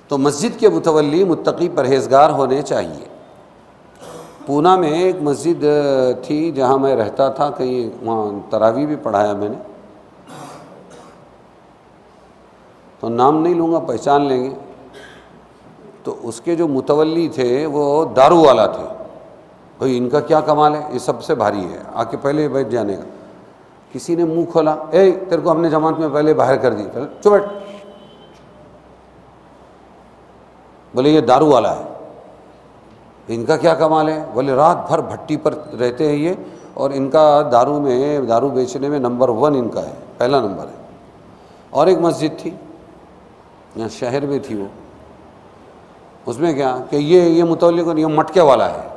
تو مسجد کے متولی متقی پرہیزگار ہونے چاہیے۔ پونا میں ایک مسجد تھی جہاں میں رہتا تھا، کہیں وہاں تراویح بھی پڑھایا میں نے، تو نام نہیں لوں گا، پہچان لیں گے۔ تو اس کے جو متولی تھے وہ دارو والا تھے۔ بھئی ان کا کیا کمال ہے، یہ سب سے بھاری ہے، آ کے پہلے بیٹھ جانے کا۔ کسی نے منہ کھولا، اے تیرے کو ہم نے جماعت میں پہلے باہر کر دی، چپ بیٹھ۔ بولے یہ دارو والا ہے۔ ان کا کیا کمال ہے؟ بولے رات بھر بھٹی پر رہتے ہیں یہ، اور ان کا دارو بیچنے میں نمبر 1 ان کا ہے، پہلا نمبر ہے۔ اور ایک مسجد تھی یہاں شہر میں تھی، وہ اس میں کیا کہ یہ متولی کو یہ مٹکے والا ہے،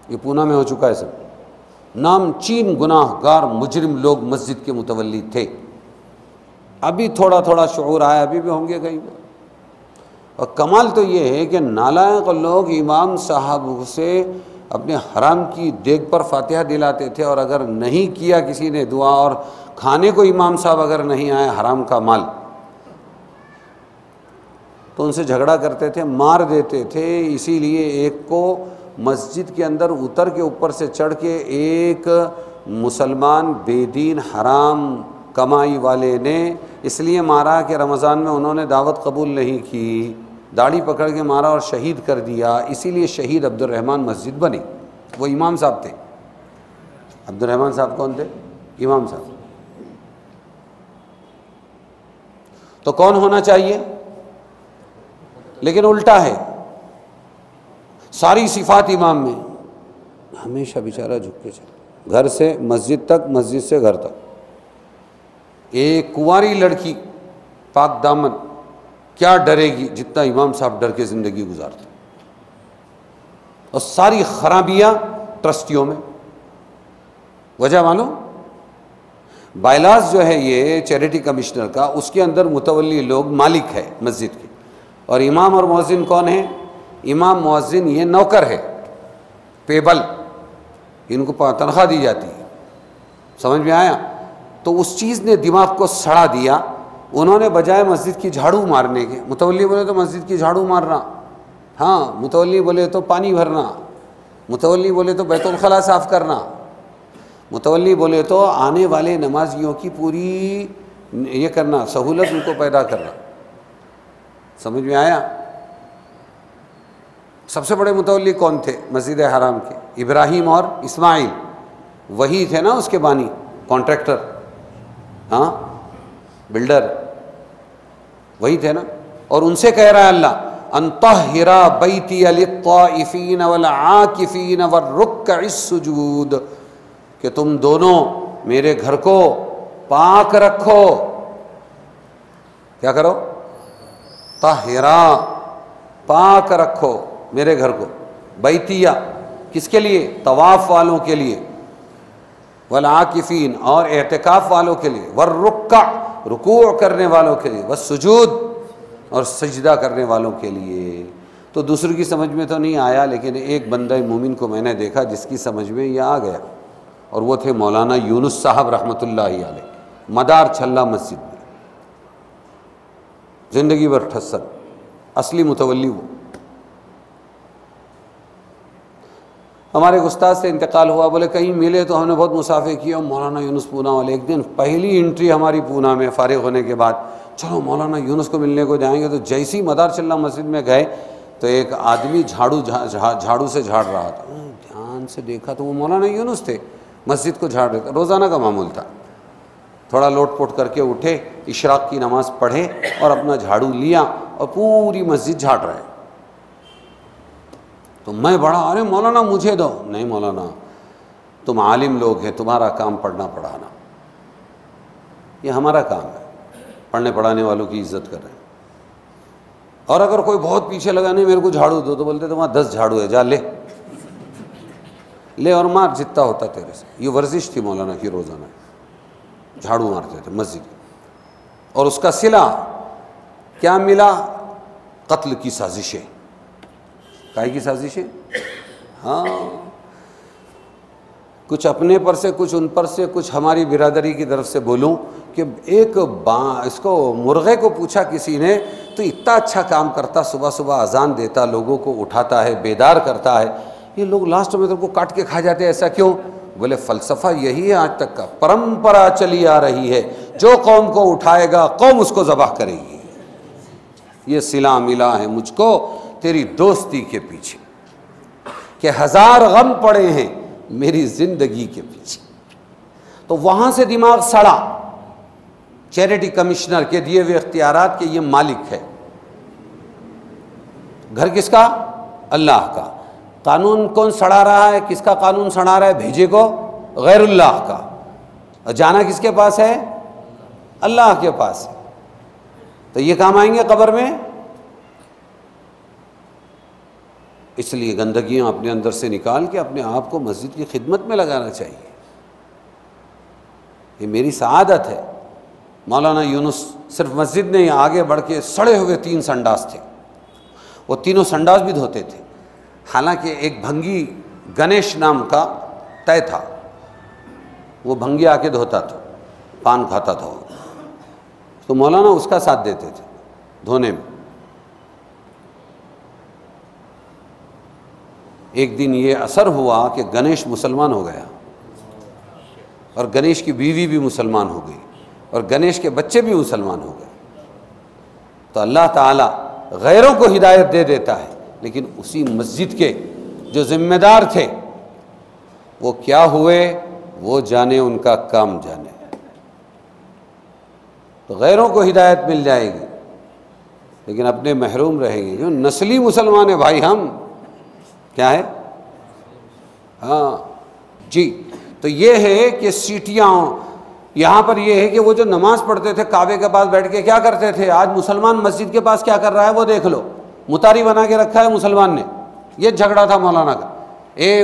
یہ پونا میں ہو چکا ہے سب۔ نامچین گناہ گار مجرم لوگ مسجد کے متولی تھے۔ ابھی تھوڑا تھوڑا شعور آیا، ابھی بھی ہوں گے کہیں پہ۔ اور کمال تو یہ ہے کہ نالائق لوگ امام صاحب سے اپنے حرام کی دیگ پر فاتحہ دلاتے تھے، اور اگر نہیں کیا کسی نے دعا، اور کھانے کو امام صاحب اگر نہیں آئے حرام کا مال، تو ان سے جھگڑا کرتے تھے، مار دیتے تھے۔ اسی لیے ایک کو مسجد کے اندر اتر کے اوپر سے چڑھ کے ایک مسلمان بے دین حرام کمائی والے نے اس لیے مارا کہ رمضان میں انہوں نے دعوت قبول نہیں کی، داڑھی پکڑ کے مارا اور شہید کر دیا۔ اسی لیے شہید عبد الرحمن مسجد بنی، وہ امام صاحب تھے۔ عبد الرحمن صاحب کون تھے؟ امام صاحب۔ تو کون ہونا چاہیے؟ لیکن الٹا ہے، ساری صفات امام میں، ہمیشہ بیچارہ جھک کے چلے، گھر سے مسجد تک، مسجد سے گھر تک۔ ایک کنواری لڑکی پاک دامن کیا ڈرے گی جتنا امام صاحب ڈر کے زندگی گزارتے، اور ساری خرابیاں ٹرسٹیوں میں۔ وجہ معلوم؟ بائلاز جو ہے یہ چیریٹی کمشنر کا، اس کے اندر متولی لوگ مالک ہے مسجد کے، اور امام اور مؤذن کون ہے؟ امام مؤذن یہ نوکر ہے، پیبل، ان کو تنخواہ دی جاتی ہے۔ سمجھ میں آیا؟ تو اس چیز نے دماغ کو سڑا دیا۔ انہوں نے بجائے مسجد کی جھاڑو مارنے کے، متولی بولے تو مسجد کی جھاڑو مارنا، ہاں متولی بولے تو پانی بھرنا، متولی بولے تو بیت الخلاء صاف کرنا، متولی بولے تو آنے والے نمازیوں کی پوری یہ کرنا، سہولت ان کو پیدا کرنا۔ سمجھ میں آیا؟ سب سے بڑے متولی کون تھے مسجد حرام کے؟ ابراہیم اور اسماعیل، وہی تھے نا اس کے بانی، کانٹریکٹر، ہاں بلڈر، وہی تھے نا۔ اور ان سے کہہ رہا ہے اللہ ان طہر بیتی للطائفین والعاکفین والرکع السجود، کہ تم دونوں میرے گھر کو پاک رکھو۔ کیا کرو؟ طہرا، پاک رکھو میرے گھر کو۔ بیتیہ کس کے لیے؟ طواف والوں کے لیے، والعاکفین اور اعتکاف والوں کے لیے، والرکع رکوع کرنے والوں کے لیے، والسجود اور سجدہ کرنے والوں کے لیے۔ تو دوسروں کی سمجھ میں تو نہیں آیا، لیکن ایک بندہ مومن کو میں نے دیکھا جس کی سمجھ میں یہ آ گیا، اور وہ تھے مولانا یونس صاحب رحمۃ اللہ علیہ، مدار چھلا مسجد میں، زندگی بھر ٹھسن، اصلی متولی وہ۔ ہمارے ایک استاد سے انتقال ہوا، بولے کہیں ملے تو ہم نے بہت مسافے کیے، مولانا یونس پونا والے۔ ایک دن پہلی انٹری ہماری پونا میں فارغ ہونے کے بعد، چلو مولانا یونس کو ملنے کو جائیں گے، تو جیسی مدار چلہ مسجد میں گئے تو ایک آدمی جھاڑو سے جھاڑ رہا تھا، دھیان سے دیکھا تو وہ مولانا یونس تھے، مسجد کو جھاڑ رہے تھے، روزانہ کا معمول تھا۔ تھوڑا لوٹ پوٹ کر کے اٹھے، اشراق کی نماز پڑھے اور اپنا جھاڑو لیا اور پوری مسجد جھاڑ رہے۔ تو میں بڑا، ارے مولانا مجھے دو۔ نہیں مولانا، تم عالم لوگ ہیں، تمہارا کام پڑھنا پڑھانا، یہ ہمارا کام ہے، پڑھنے پڑھانے والوں کی عزت کر رہے ہیں۔ اور اگر کوئی بہت پیچھے لگا، نہیں میرے کو جھاڑو دو، تو بولتے تو وہاں 10 جھاڑو ہے، جا لے لے اور مار جتنا ہوتا تیرے سے۔ یہ ورزش تھی مولانا کی، روزانہ جھاڑو مارتے تھے مسجد، اور اس کا صلہ کیا ملا؟ قتل کی سازشیں۔ کائے کی سازشیں؟ ہاں، کچھ اپنے پر سے، کچھ ان پر سے، کچھ ہماری برادری کی طرف سے بولوں کہ ایک اس کو مرغے کو پوچھا کسی نے تو اتنا اچھا کام کرتا، صبح صبح اذان دیتا، لوگوں کو اٹھاتا ہے، بیدار کرتا ہے، یہ لوگ لاسٹ میں تو کو کاٹ کے کھا جاتے ہیں، ایسا کیوں؟ بولے فلسفہ یہی ہے، آج تک کا پرمپرا چلی آ رہی ہے، جو قوم کو اٹھائے گا قوم اس کو ذبح کرے گی۔ یہ صلہ ملا ہے مجھ کو تیری دوستی کے پیچھے، کہ ہزار غم پڑے ہیں میری زندگی کے پیچھے۔ تو وہاں سے دماغ سڑا، چیریٹی کمشنر کے دیے ہوئے اختیارات کے یہ مالک ہے۔ گھر کس کا؟ اللہ کا۔ قانون کون سڑا رہا ہے؟ کس کا قانون سڑا رہا ہے؟ بھیجے کو غیر اللہ کا۔ اور جانا کس کے پاس ہے؟ اللہ کے پاس ہے۔ تو یہ کام آئیں گے قبر میں؟ اس لیے گندگیاں اپنے اندر سے نکال کے اپنے آپ کو مسجد کی خدمت میں لگانا چاہیے۔ یہ میری سعادت ہے۔ مولانا یونس صرف مسجد نہیں، آگے بڑھ کے سڑے ہوئے 3 سنڈاس تھے، وہ تینوں سنڈاس بھی دھوتے تھے۔ حالانکہ ایک بھنگی گنیش نام کا طے تھا، وہ بھنگی آ کے دھوتا تھا، پان کھاتا تھا وہ، تو مولانا اس کا ساتھ دیتے تھے دھونے میں۔ ایک دن یہ اثر ہوا کہ گنیش مسلمان ہو گیا، اور گنیش کی بیوی بھی مسلمان ہو گئی، اور گنیش کے بچے بھی مسلمان ہو گئے۔ تو اللہ تعالیٰ غیروں کو ہدایت دے دیتا ہے، لیکن اسی مسجد کے جو ذمہ دار تھے وہ کیا ہوئے وہ جانے، ان کا کام جانے۔ تو غیروں کو ہدایت مل جائے گی لیکن اپنے محروم رہیں گے، جو نسلی مسلمان ہیں بھائی ہم، کیا ہے؟ ہاں جی۔ تو یہ ہے کہ سیٹیاں یہاں پر یہ ہے کہ وہ جو نماز پڑھتے تھے کعبے کے پاس بیٹھ کے کیا کرتے تھے، آج مسلمان مسجد کے پاس کیا کر رہا ہے وہ دیکھ لو، متاری بنا کے رکھا ہے مسلمان نے۔ یہ جھگڑا تھا مولانا کا،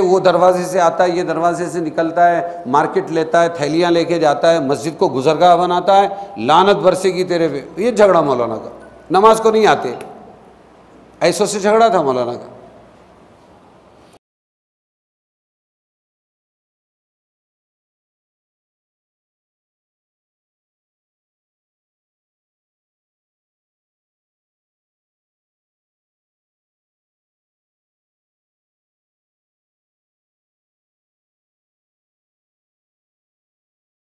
وہ دروازے سے آتا ہے، یہ دروازے سے نکلتا ہے، مارکیٹ لیتا ہے، تھیلیاں لے کے جاتا ہے، مسجد کو گزرگاہ بناتا ہے، لعنت برسے گی تیرے پہ۔ یہ جھگڑا مولانا کا، نماز کو نہیں آتے، ایسوں سے جھگڑا تھا مولانا کا۔